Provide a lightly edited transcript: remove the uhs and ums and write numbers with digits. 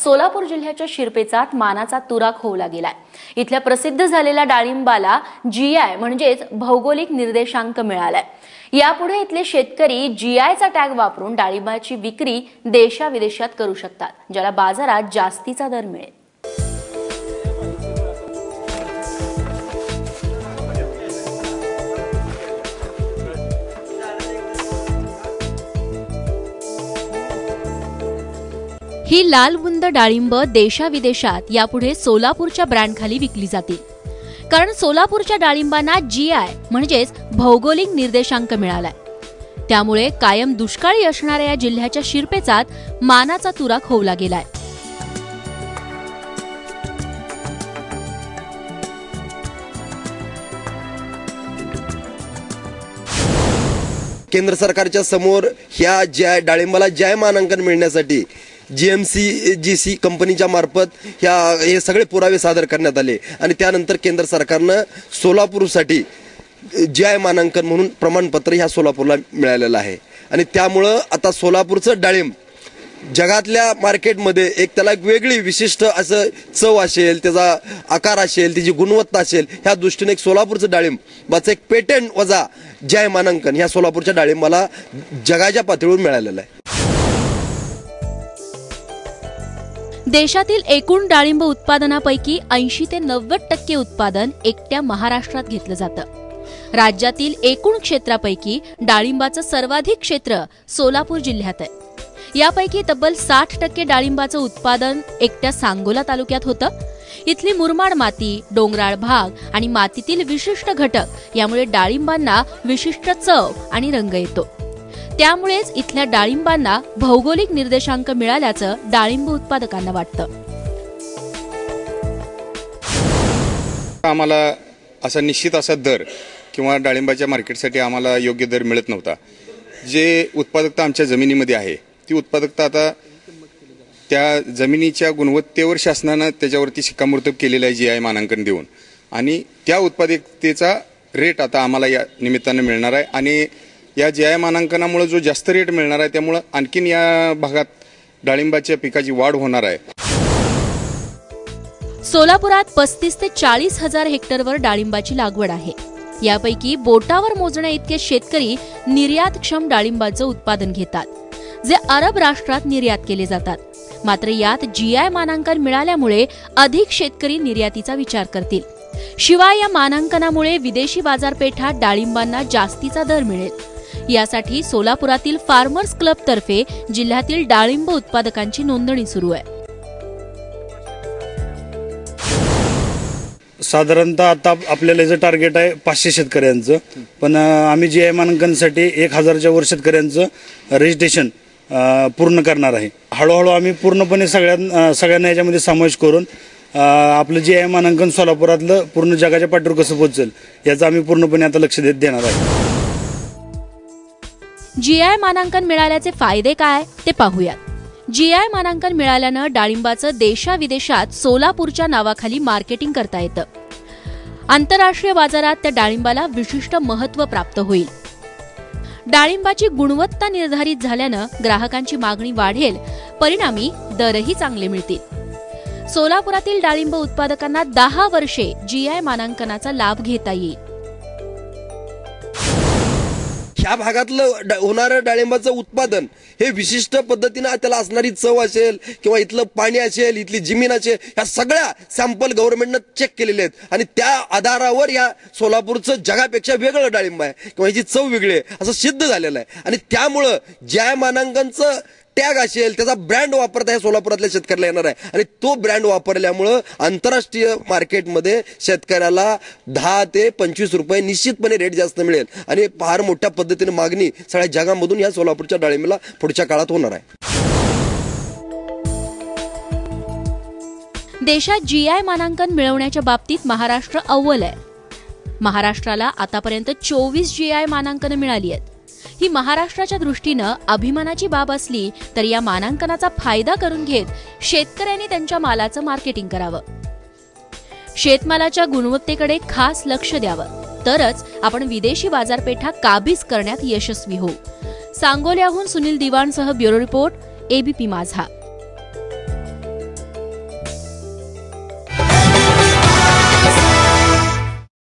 सोलापूर जिल्ह्याच्या शिरपेचात मानाचा तुरा खोवला गेलाय। इथल्या प्रसिद्ध झालेल्या डाळिंबाला जीआय म्हणजेच भौगोलिक निर्देशांक मिळालाय। यापुढे इथले शेतकरी जीआयचा टॅग वापरून डाळिंबाची विक्री देशाविदेशात करू शकतात, ज्याला बाजारात जास्तीचा दर मिळेल। ही लालबुंद डाळिंब देशाविदेशात यापुढे सोलापूरच्या ब्रँडखाली विकली जातील, कारण सोलापूरच्या डाळिंबांना जीआय म्हणजेच भौगोलिक निर्देशांक मिळालाय। त्यामुळे कायम दुष्काळी असणाऱ्या या जिल्ह्याच्या शिरपेचात मानाचा तुरा खोवला गेलाय। केंद्र सरकारच्या समोर ह्या डाळिंबाला जीआय मानांकन मिळण्यासाठी जीएमसी कंपनीच्या मार्फत हे सगळे पुरावे सादर करण्यात आले आणि त्यानंतर केंद्र सरकारनं सोलापूरसाठी जीआय मानांकन म्हणून प्रमाणपत्र ह्या सोलापूरला मिळालेलं आहे। आणि त्यामुळं आता सोलापूरचं डाळिंब जगातल्या मार्केटमध्ये त्याला एक वेगळी विशिष्ट असं चव असेल, त्याचा आकार असेल, त्याची गुणवत्ता असेल, ह्या दृष्टीने एक सोलापूरचं डाळिंबाचं एक पेटंट वजा जीआय मानांकन ह्या सोलापूरच्या डाळिंबाला जगाच्या पातळीवर मिळालेलं आहे। देशातील एकूण डाळिंब उत्पादनापैकी 80 ते 90% उत्पादन एकट्या महाराष्ट्रात घेतलं जातं। राज्यातील एकूण क्षेत्रापैकी डाळिंबाचं सर्वाधिक क्षेत्र सोलापूर जिल्ह्यात आहे। यापैकी तब्बल 60% डाळिंबाचं उत्पादन एकट्या सांगोला तालुक्यात होतं। इथली मुरमाड माती, डोंगराळ भाग आणि मातीतील विशिष्ट घटक यामुळे डाळिंबांना विशिष्ट चव आणि रंग येतो। त्यामुळेच इथल्या डाळिंबांना भौगोलिक निर्देशांक मिळाल्याचं डाळिंब उत्पादकांना वाटतं। आम्हाला असा निश्चित असा दर किंवा डाळिंबाच्या मार्केटसाठी आम्हाला योग्य दर मिळत नव्हता। जे उत्पादकता आमच्या जमिनीमध्ये आहे ती उत्पादकता आता त्या जमिनीच्या गुणवत्तेवर शासनानं त्याच्यावरती शिक्कामोर्तब केलेलं आहे जीआय मानांकन देऊन, आणि त्या उत्पादकतेचा रेट आता आम्हाला या निमित्तानं मिळणार आहे। आणि या जीआय मानांकनामुळे जो जास्त रेट मिळणार आहे त्यामुळे आणखीन या भागात डाळिंबाच्या पिकाची वाढ होणार आहे। सोलापुरात 35 ते 40 हजार हेक्टरवर डाळिंबाची लागवड आहे। यापैकी बोटावर मोजण्या इतके शेतकरी निर्यातक्षम डाळिंबाचं उत्पादन घेतात, जे अरब राष्ट्रात निर्यात केले जातात। मात्र यात जीआय मानांकन मिळाल्यामुळे अधिक शेतकरी निर्यातीचा विचार करतील। शिवाय या मानांकनामुळे विदेशी बाजारपेठात डाळिंबांना जास्तीचा दर मिळेल। यासाठी सोलापुरातील फार्मर्स क्लब तर्फे जिल्ह्यातील डाळिंब उत्पादकांची नोंदणी सुरू आहे। साधारणतः आता आपल्याला जे टार्गेट आहे 500 शेतकऱ्यांचं, पण आम्ही जीआय मानांकनासाठी 1000च्या वर शेतकऱ्यांचं रजिस्ट्रेशन पूर्ण करणार आहे। हळूहळू आम्ही पूर्णपणे सगळ्यांना याच्यामध्ये समावेश करून आपलं जीआय मानांकन सोलापुरातलं पूर्ण जगाच्या पाठीवर कसं पोहोचेल याचं आम्ही पूर्णपणे आता लक्ष देणार आहे। जीआय मानांकन मिळाल्याचे फायदे काय ते पाहूयात। जीआय मानांकन मिळाल्यानं डाळिंबाचं देशाविदेशात सोलापूरच्या नावाखाली मार्केटिंग करता येतं। आंतरराष्ट्रीय बाजारात त्या डाळिंबाला विशिष्ट महत्त्व प्राप्त होईल। डाळिंबाची गुणवत्ता निर्धारित झाल्यानं ग्राहकांची मागणी वाढेल, परिणामी दरही चांगले मिळतील। सोलापुरातील डाळिंब उत्पादकांना 10 वर्षे जीआय मानांकनाचा लाभ घेता येईल। ह्या भागातलं होणारं डाळिंबाचं उत्पादन हे विशिष्ट पद्धतीनं त्याला असणारी चव असेल किंवा इथलं पाणी असेल, इथली जमीन असेल, ह्या सगळ्या सॅम्पल गव्हर्नमेंटनं चेक केलेले आहेत आणि त्या आधारावर या सोलापूरचं जगापेक्षा वेगळं डाळिंब आहे किंवा ह्याची चव वेगळी आहे असं सिद्ध झालेलं आहे। आणि त्यामुळं जीआय मानांकनचं टॅग असेल, त्याचा ब्रँड वापरता ह्या सोलापुरातल्या शेतकऱ्याला येणार आहे आणि तो ब्रँड वापरल्यामुळं आंतरराष्ट्रीय मार्केटमध्ये शेतकऱ्याला 10 ते 25 रुपये निश्चितपणे रेट जास्त मिळेल आणि फार मोठ्या पद्धतीने मागणी सगळ्या जगामधून या सोलापूरच्या डाळिंबाला पुढच्या काळात होणार आहे। देशात जीआय मानांकन मिळवण्याच्या बाबतीत महाराष्ट्र अव्वल आहे। महाराष्ट्राला आतापर्यंत 24 जीआय मानांकन मिळाली आहेत। ही महाराष्ट्राच्या दृष्टीनं अभिमानाची बाब असली तरी या मानांकनाचा फायदा करून घेत शेतकऱ्यांनी त्यांच्या मालाचं मार्केटिंग करावं। शेतमालाच्या गुणवत्तेकडे खास लक्ष द्यावं, तरच आपण विदेशी बाजारपेठा काबीज करण्यात यशस्वी होऊ। सांगोल्याहून सुनील दिवाणसह ब्युरो रिपोर्ट, एबीपी माझा।